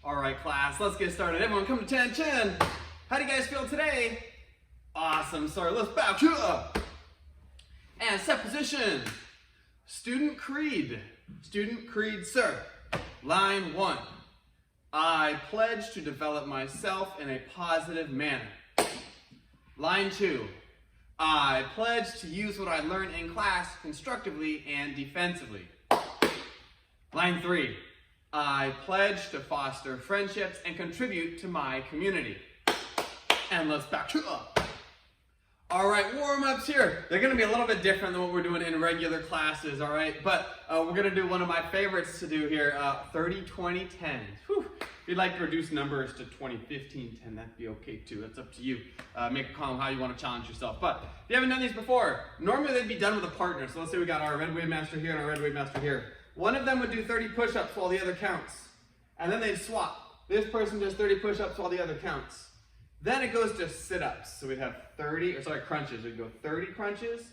All right, class, let's get started. Everyone come to attention. How do you guys feel today? Awesome, sorry, let's back up. And set position. Student creed. Student creed, sir. Line 1. I pledge to develop myself in a positive manner. Line 2. I pledge to use what I learn in class constructively and defensively. Line 3. I pledge to foster friendships and contribute to my community. And let's back up. All right, warm-ups here. They're gonna be a little bit different than what we're doing in regular classes, all right? But we're gonna do one of my favorites to do here, 30, 20, 10. Whew. If you'd like to reduce numbers to 20, 15, 10, that'd be okay too. That's up to you. Make a call on how you wanna challenge yourself. But if you haven't done these before, normally they'd be done with a partner. So let's say we got our red wave master here and our red wave master here. One of them would do 30 push-ups while the other counts. And then they'd swap. This person does 30 push-ups while the other counts. Then it goes to sit-ups. So we'd have crunches. We'd go 30 crunches,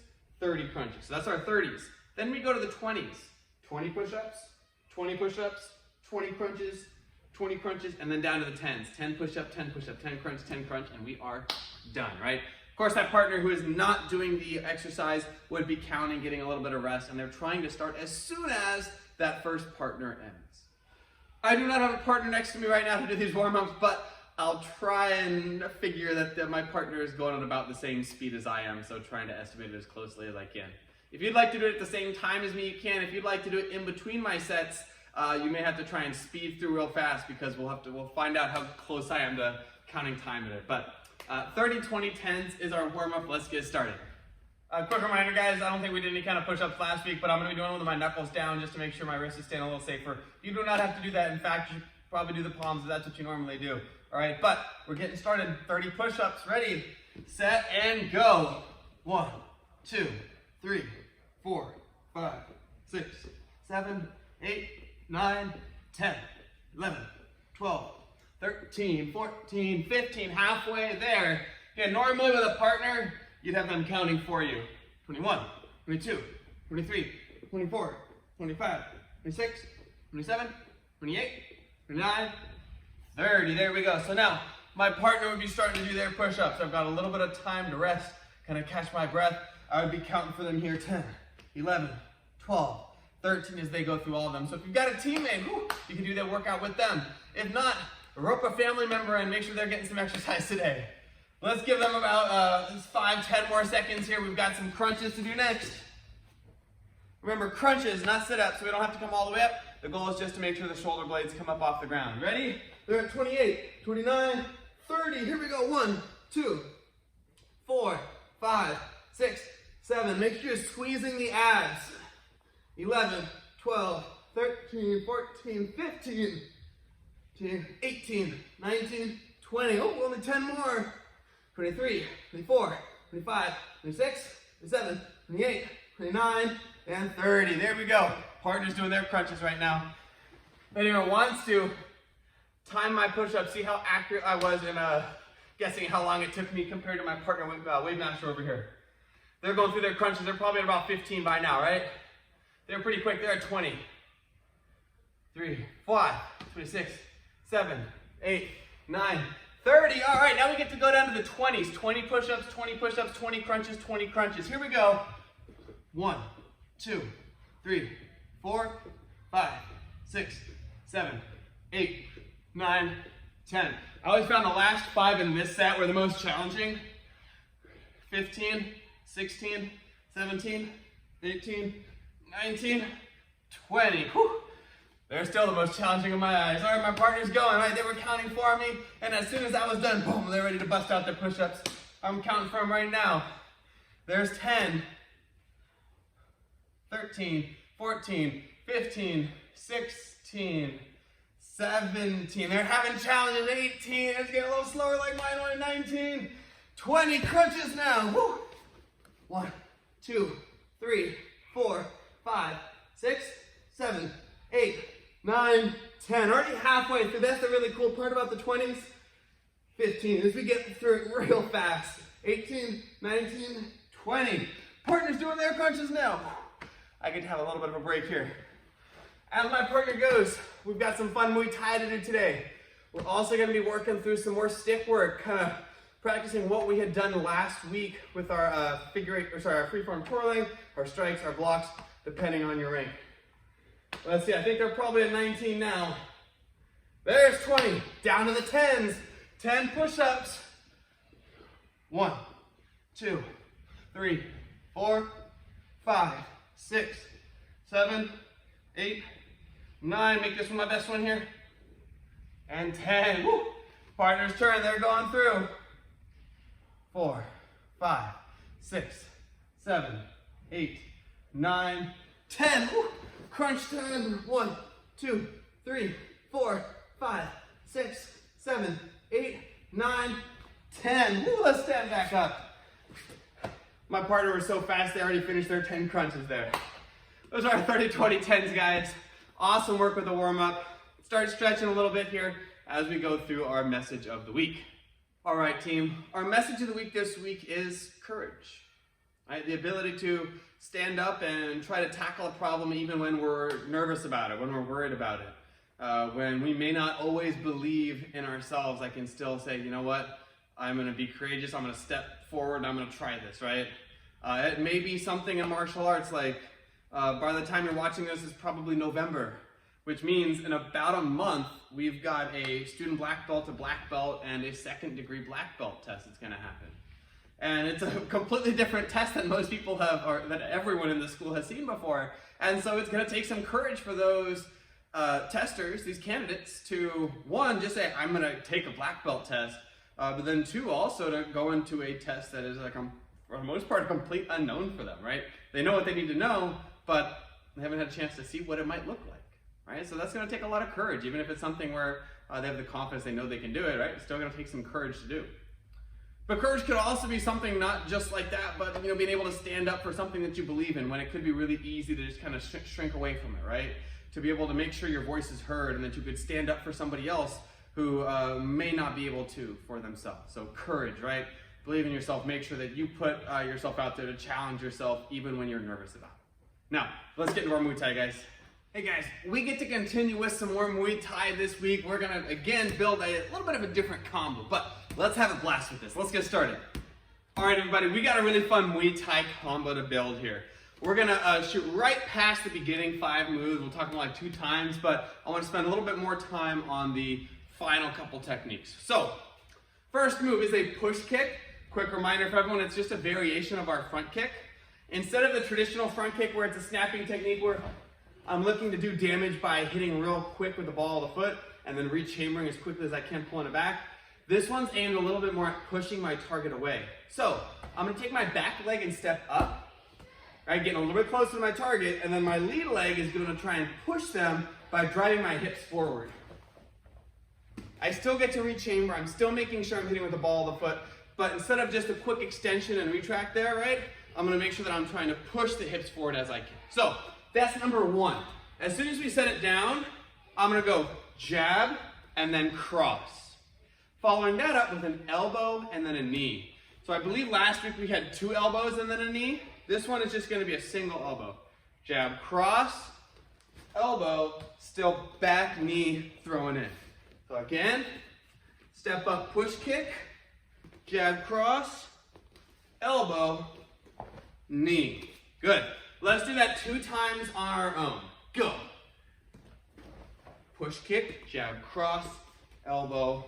30 crunches. So that's our 30s. Then we go to the 20s. 20 push-ups, 20 push-ups, 20 crunches, 20 crunches, and then down to the 10s. 10 push-up, 10 push-up, 10 crunch, 10 crunch, and we are done, right? Of course, that partner who is not doing the exercise would be counting, getting a little bit of rest, and they're trying to start as soon as that first partner ends. I do not have a partner next to me right now to do these warm-ups, but I'll try and figure that my partner is going at about the same speed as I am, so trying to estimate it as closely as I can. If you'd like to do it at the same time as me, you can. If you'd like to do it in between my sets, you may have to try and speed through real fast because we'll find out how close I am to counting time in it. But 30, 20, 10s is our warm-up. Let's get started. Quick reminder, guys, I don't think we did any kind of push-ups last week, but I'm going to be doing it with my knuckles down just to make sure my wrist is staying a little safer. You do not have to do that. In fact, you should probably do the palms if that's what you normally do. All right, but we're getting started. 30 push-ups. Ready, set, and go. 1, 2, 3, 4, 5, 6, 7, 8, 9, 10, 11, 12, 13, 14, 15, halfway there. Okay, normally with a partner, you'd have them counting for you. 21, 22, 23, 24, 25, 26, 27, 28, 29, 30. There we go. So now my partner would be starting to do their push-ups. I've got a little bit of time to rest, kind of catch my breath. I would be counting for them here 10, 11, 12, 13 as they go through all of them. So if you've got a teammate, you can do that workout with them. If not, rope a family member and make sure they're getting some exercise today. Let's give them about 5, 10 more seconds here. We've got some crunches to do next. Remember, crunches, not sit-ups, so we don't have to come all the way up. The goal is just to make sure the shoulder blades come up off the ground. Ready? They're at 28, 29, 30. Here we go. 1, 2, 4, 5, 6, 7. Make sure you're squeezing the abs. 11, 12, 13, 14, 15, 18, 19, 20. Oh, only 10 more. 23, 24, 25, 26, 27, 28, 29, and 30. There we go. Partner's doing their crunches right now. If anyone wants to time my push-up, see how accurate I was in guessing how long it took me compared to my partner Wave Master over here. They're going through their crunches. They're probably at about 15 by now, right? They're pretty quick. They're at 20. 3, 5, 26, 7, 8, 9, 30. All right, now we get to go down to the 20s. 20 push-ups, 20 push-ups, 20 crunches, 20 crunches. Here we go. 1, 2, 3, 4, 5, 6, 7, 8, 9, 10. I always found the last 5 in this set were the most challenging. 15, 16, 17, 18, 19, 20. Whew. They're still the most challenging in my eyes. All right, my partner's going, right? They were counting for me, and as soon as I was done, boom, they're ready to bust out their push-ups. I'm counting for them right now. There's 10, 13, 14, 15, 16, 17. They're having challenges. 18. It's getting a little slower like mine went. 19. 20 crunches now. Woo. 1, 2, 3, 4, 5, 6, 7, 8, 9, 10. Already halfway through. That's the really cool part about the 20s. 15. As we get through it real fast. 18, 19, 20. Partner's doing their crunches now. I get to have a little bit of a break here. As my partner goes, we've got some fun Muay Thai to do today. We're also going to be working through some more stick work, kind of practicing what we had done last week with our our freeform twirling, our strikes, our blocks, depending on your rank. Let's see, I think they're probably at 19 now. There's 20, down to the 10s. 10 push-ups. 1, 2, 3, 4, 5, 6, 7, 8, 9. Make this one my best one here. And 10. Woo. Partner's turn, they're going through. 4, 5, 6, 7, 8, 9, 10. Woo. Crunch time. 1, 2, 3, 4, 5, 6, 7, 8, 9, 10. Woo, let's stand back up. My partner was so fast, they already finished their 10 crunches there. Those are our 30, 20, 10s, guys. Awesome work with the warm-up. Start stretching a little bit here as we go through our message of the week. All right, team. Our message of the week this week is courage. Right? The ability to stand up and try to tackle a problem even when we're nervous about it, when we're worried about it. When we may not always believe in ourselves, I can still say, you know what? I'm going to be courageous. I'm going to step forward and I'm going to try this, right? It may be something in martial arts like by the time you're watching this, it's probably November, which means in about a month, we've got a student black belt to black belt and a second-degree black belt test that's going to happen. And it's a completely different test than most people have, or that everyone in the school has seen before. And so it's going to take some courage for those testers, these candidates, to, one, just say, I'm going to take a black belt test, but then two, also to go into a test that is, like, for the most part, a complete unknown for them, right? They know what they need to know, but they haven't had a chance to see what it might look like, right? So that's going to take a lot of courage, even if it's something where they have the confidence, they know they can do it, right? It's still going to take some courage to do. But courage could also be something not just like that, but being able to stand up for something that you believe in when it could be really easy to just kind of shrink away from it, right? To be able to make sure your voice is heard and that you could stand up for somebody else who may not be able to for themselves. So courage, right? Believe in yourself. Make sure that you put yourself out there to challenge yourself even when you're nervous about it. Now, let's get into our Muay Thai, guys. Hey guys, we get to continue with some more Muay Thai this week. We're gonna, again, build a little bit of a different combo, but let's have a blast with this. Let's get started. All right, everybody, we got a really fun Muay Thai combo to build here. We're gonna shoot right past the beginning 5 moves. We'll talk about like 2 times, but I wanna spend a little bit more time on the final couple techniques. So, first move is a push kick. Quick reminder for everyone, it's just a variation of our front kick. Instead of the traditional front kick where it's a snapping technique where I'm looking to do damage by hitting real quick with the ball of the foot and then re-chambering as quickly as I can, pulling it back. This one's aimed a little bit more at pushing my target away. So I'm gonna take my back leg and step up, right, getting a little bit closer to my target, and then my lead leg is gonna try and push them by driving my hips forward. I still get to re-chamber, I'm still making sure I'm hitting with the ball of the foot, but instead of just a quick extension and retract there, right, I'm gonna make sure that I'm trying to push the hips forward as I can. So that's number 1. As soon as we set it down, I'm gonna go jab and then cross. Following that up with an elbow and then a knee. So I believe last week we had 2 elbows and then a knee. This one is just gonna be a single elbow. Jab, cross, elbow, still back knee throwing in. So again, step up, push kick, jab, cross, elbow, knee. Good. Let's do that 2 times on our own. Go. Push kick, jab, cross, elbow,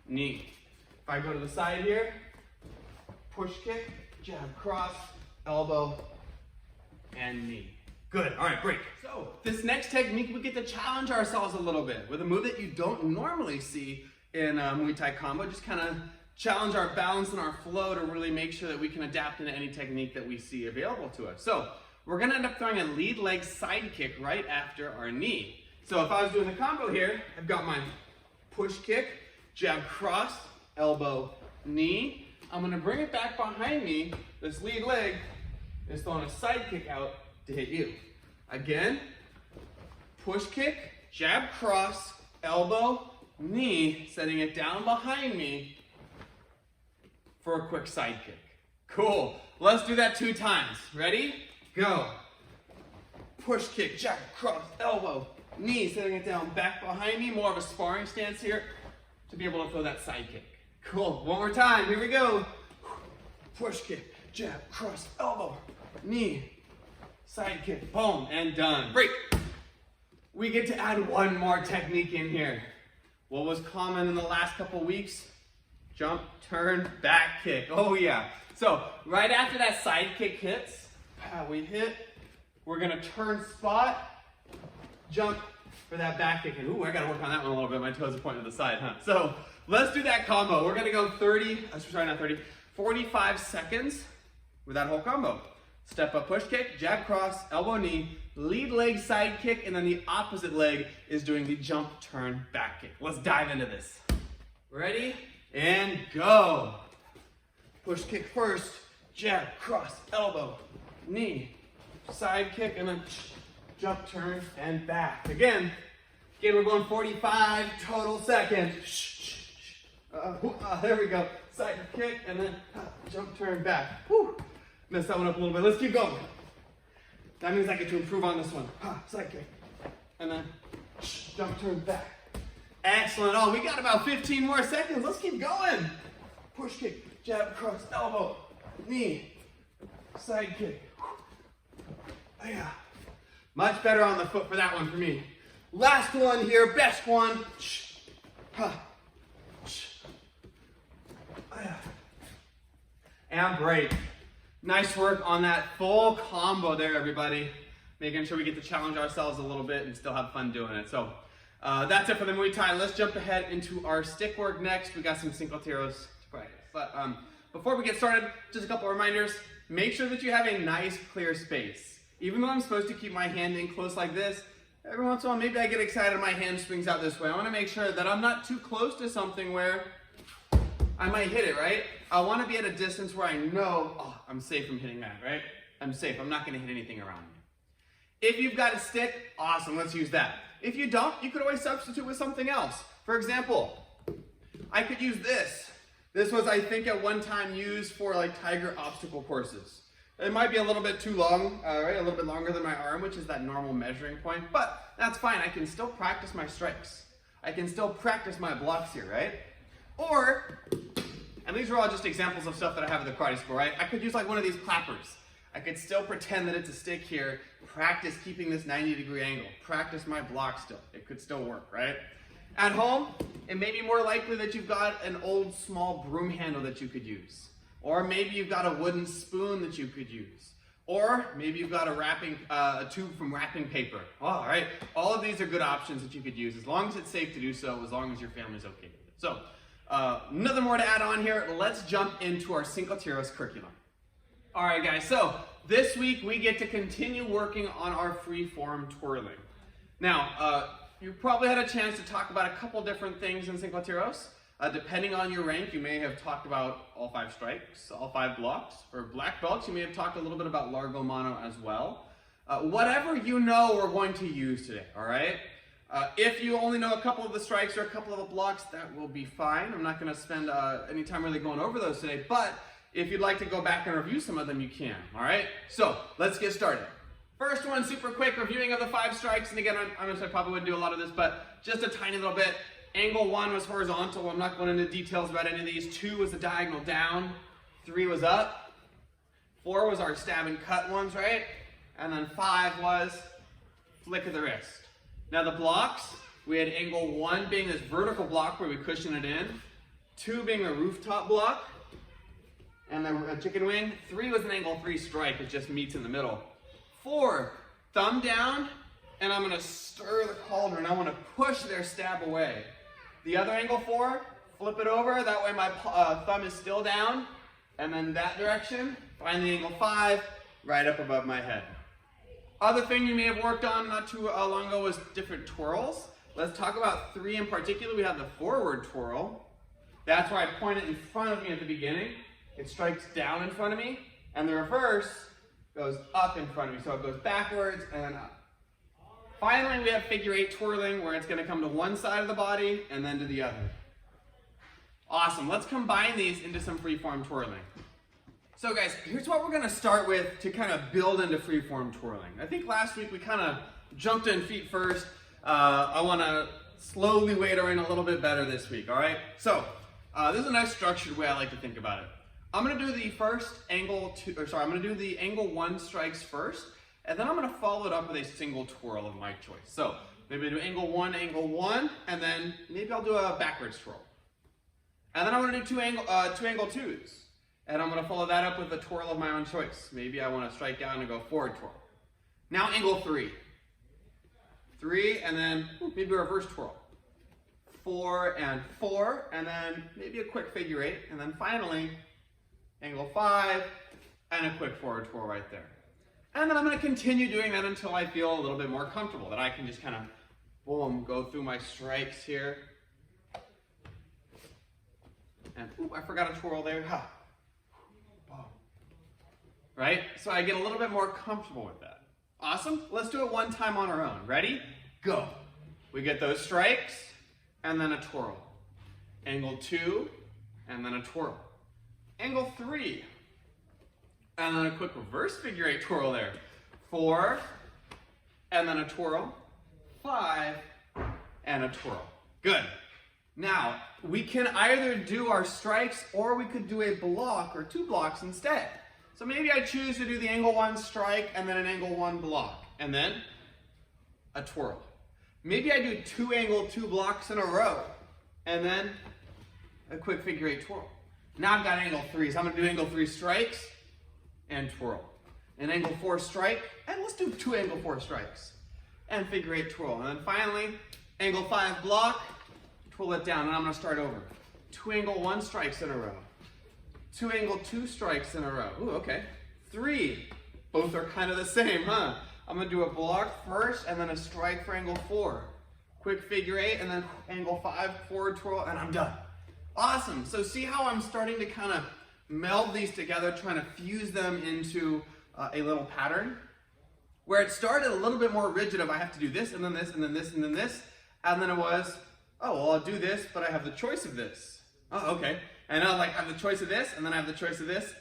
knee. If I go to the side here, push kick, jab, cross, elbow, and knee. Good. All right, break. So this next technique, we get to challenge ourselves a little bit with a move that you don't normally see in Muay Thai combo. Just kind of challenge our balance and our flow to really make sure that we can adapt into any technique that we see available to us. So we're gonna end up throwing a lead leg side kick right after our knee. So if I was doing the combo here, I've got my push kick, jab, cross, elbow, knee. I'm gonna bring it back behind me. This lead leg is throwing a side kick out to hit you. Again, push kick, jab, cross, elbow, knee, setting it down behind me for a quick side kick. Cool. Let's do that 2 times. Ready? Go. Push kick, jab, cross, elbow, knee, setting it down back behind me. More of a sparring stance here. to be able to throw that side kick. Cool, one more time, here we go. Push kick, jab, cross, elbow, knee, side kick, boom, and done. Break. We get to add one more technique in here. What was common in the last couple weeks? Jump, turn, back kick. Oh yeah. So right after that side kick hits, we hit, we're gonna turn spot, jump for that back kick. And ooh, I gotta work on that one a little bit. My toes are pointing to the side, huh? So let's do that combo. We're gonna go 45 seconds with that whole combo. Step up push kick, jab cross, elbow knee, lead leg side kick, and then the opposite leg is doing the jump, turn, back kick. Let's dive into this. Ready? And go. Push kick first, jab, cross, elbow, knee, side kick, and then jump, turn, and back. Again, we're going 45 total seconds. There we go. Side kick, and then jump, turn, back. Whew. Messed that one up a little bit. Let's keep going. That means I get to improve on this one. Side kick, and then jump, turn, back. Excellent. Oh, we got about 15 more seconds. Let's keep going. Push kick, jab, cross, elbow, knee, side kick. Yeah. Much better on the foot for that one for me. Last one here, best one. And break. Nice work on that full combo there, everybody. Making sure we get to challenge ourselves a little bit and still have fun doing it. So that's it for the Muay Thai. Let's jump ahead into our stick work next. We got some Cinco Tiros to practice. But before we get started, just a couple of reminders. Make sure that you have a nice, clear space. Even though I'm supposed to keep my hand in close like this, every once in a while, maybe I get excited and my hand swings out this way. I want to make sure that I'm not too close to something where I might hit it, right? I want to be at a distance where I know, oh, I'm safe from hitting that, right? I'm safe. I'm not going to hit anything around me. If you've got a stick, awesome, let's use that. If you don't, you could always substitute with something else. For example, I could use this. This was, I think, at one time used for like tiger obstacle courses. It might be a little bit too long, right? A little bit longer than my arm, which is that normal measuring point, but that's fine. I can still practice my strikes. I can still practice my blocks here, right? Or, and these are all just examples of stuff that I have at the karate school, right? I could use like one of these clappers. I could still pretend that it's a stick here, practice keeping this 90-degree angle, practice my block still. It could still work, right? At home, it may be more likely that you've got an old small broom handle that you could use. Or maybe you've got a wooden spoon that you could use. Or maybe you've got a tube from wrapping paper. All right, all of these are good options that you could use as long as it's safe to do so, as long as your family's okay with it. So, nothing more to add on here. Let's jump into our Cinco Tiros curriculum. All right, guys, so this week we get to continue working on our free-form twirling. Now, you probably had a chance to talk about a couple different things in Cinco Tiros. Depending on your rank, you may have talked about all 5 strikes, all 5 blocks. For black belts, you may have talked a little bit about largo mano as well. Whatever you know, we're going to use today, all right? If you only know a couple of the strikes or a couple of the blocks, that will be fine. I'm not going to spend any time really going over those today, but if you'd like to go back and review some of them, you can, all right? So, let's get started. First one, super quick, reviewing of the 5 strikes, and again, I probably wouldn't do a lot of this, but just a tiny little bit. Angle 1 was horizontal. I'm not going into details about any of these. 2 was a diagonal down. 3 was up. 4 was our stab and cut ones, right? And then 5 was flick of the wrist. Now the blocks, we had angle 1 being this vertical block where we cushion it in. 2 being the rooftop block. And then a chicken wing. 3 was an angle 3 strike. It just meets in the middle. 4, thumb down, and I'm going to stir the cauldron. I want to push their stab away. The other angle 4, flip it over. That way my thumb is still down. And then that direction, find the angle 5, right up above my head. Other thing you may have worked on not too long ago was different twirls. Let's talk about 3 in particular. We have the forward twirl. That's where I point it in front of me at the beginning. It strikes down in front of me. And the reverse goes up in front of me. So it goes backwards and then up. Finally, we have figure 8 twirling where it's going to come to one side of the body and then to the other. Awesome. Let's combine these into some freeform twirling. So guys, here's what we're going to start with to kind of build into freeform twirling. I think last week we kind of jumped in feet first. I want to slowly waitering a little bit better this week, all right? So, this is a nice structured way I like to think about it. I'm gonna do the I'm gonna do the angle 1 strikes first, and then I'm gonna follow it up with a single twirl of my choice. So, maybe I do angle 1, and then maybe I'll do a backwards twirl. And then I'm gonna do two angle 2s. And I'm gonna follow that up with a twirl of my own choice. Maybe I wanna strike down and go forward twirl. Now angle 3. 3, and then maybe a reverse twirl. 4 and 4, and then maybe a quick figure 8, and then finally, angle 5, and a quick forward twirl right there. And then I'm gonna continue doing that until I feel a little bit more comfortable, that I can just kind of, boom, go through my strikes here. And, ooh, I forgot a twirl there. Ha. Right? So I get a little bit more comfortable with that. Awesome. Let's do it one time on our own. Ready? Go. We get those strikes, and then a twirl. Angle 2, and then a twirl. Angle 3, and then a quick reverse figure 8 twirl there. 4, and then a twirl. 5, and a twirl. Good. Now, we can either do our strikes, or we could do a block or 2 blocks instead. So maybe I choose to do the angle 1 strike and then an angle 1 block, and then a twirl. Maybe I do 2 angle 2 blocks in a row, and then a quick figure 8 twirl. Now I've got angle 3, so I'm gonna do angle 3 strikes and twirl. An angle 4 strike, and let's do 2 angle 4 strikes, and figure 8 twirl. And then finally, angle 5 block, twirl it down, and I'm gonna start over. 2 angle 1 strikes in a row. 2 angle 2 strikes in a row. Ooh, okay. 3. Both are kind of the same, huh? I'm gonna do a block first and then a strike for angle 4. Quick figure 8 and then angle 5, forward twirl, and I'm done. Awesome. So see how I'm starting to kind of meld these together, trying to fuse them into a little pattern? Where it started a little bit more rigid of I have to do this and then this and then this and then this. And then it was, oh, well, I'll do this, but I have the choice of this. Oh, okay. And I have the choice of this, and then I have the choice of this.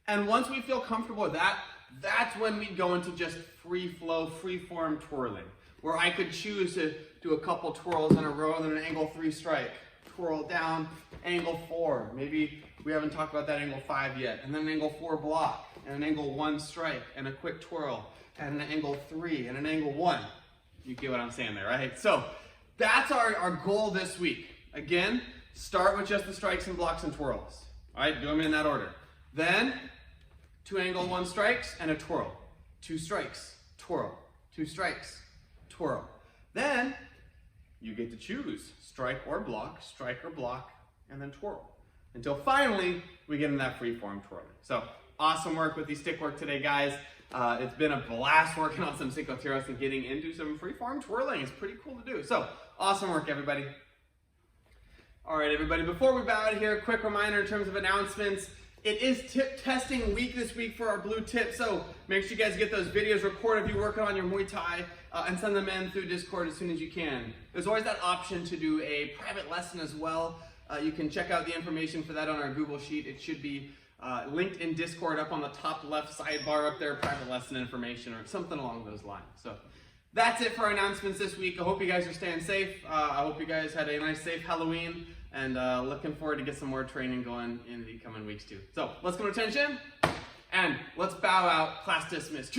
And once we feel comfortable with that, that's when we go into just free flow, free form twirling, where I could choose to do a couple twirls in a row and then an angle 3 strike, twirl down, angle 4. Maybe we haven't talked about that angle 5 yet. And then an angle 4 block, and an angle 1 strike, and a quick twirl, and an angle 3, and an angle 1. You get what I'm saying there, right? So that's our goal this week. Again, start with just the strikes and blocks and twirls. All right, do them in that order. Then, 2 angle 1 strikes and a twirl. 2 strikes, twirl. 2 strikes, twirl. Then, you get to choose strike or block, and then twirl. Until finally, we get in that free form twirling. So, awesome work with the stick work today, guys. It's been a blast working on some Cinco Tiros and getting into some free form twirling. It's pretty cool to do. So, awesome work, everybody. All right, everybody, before we bow out of here, a quick reminder in terms of announcements. It is tip testing week this week for our blue tip, so make sure you guys get those videos recorded if you're working on your Muay Thai and send them in through Discord as soon as you can. There's always that option to do a private lesson as well. You can check out the information for that on our Google Sheet. It should be linked in Discord up on the top left sidebar up there, private lesson information or something along those lines. So that's it for our announcements this week. I hope you guys are staying safe. I hope you guys had a nice, safe Halloween, and looking forward to get some more training going in the coming weeks too. So let's go to attention, and let's bow out. Class dismissed.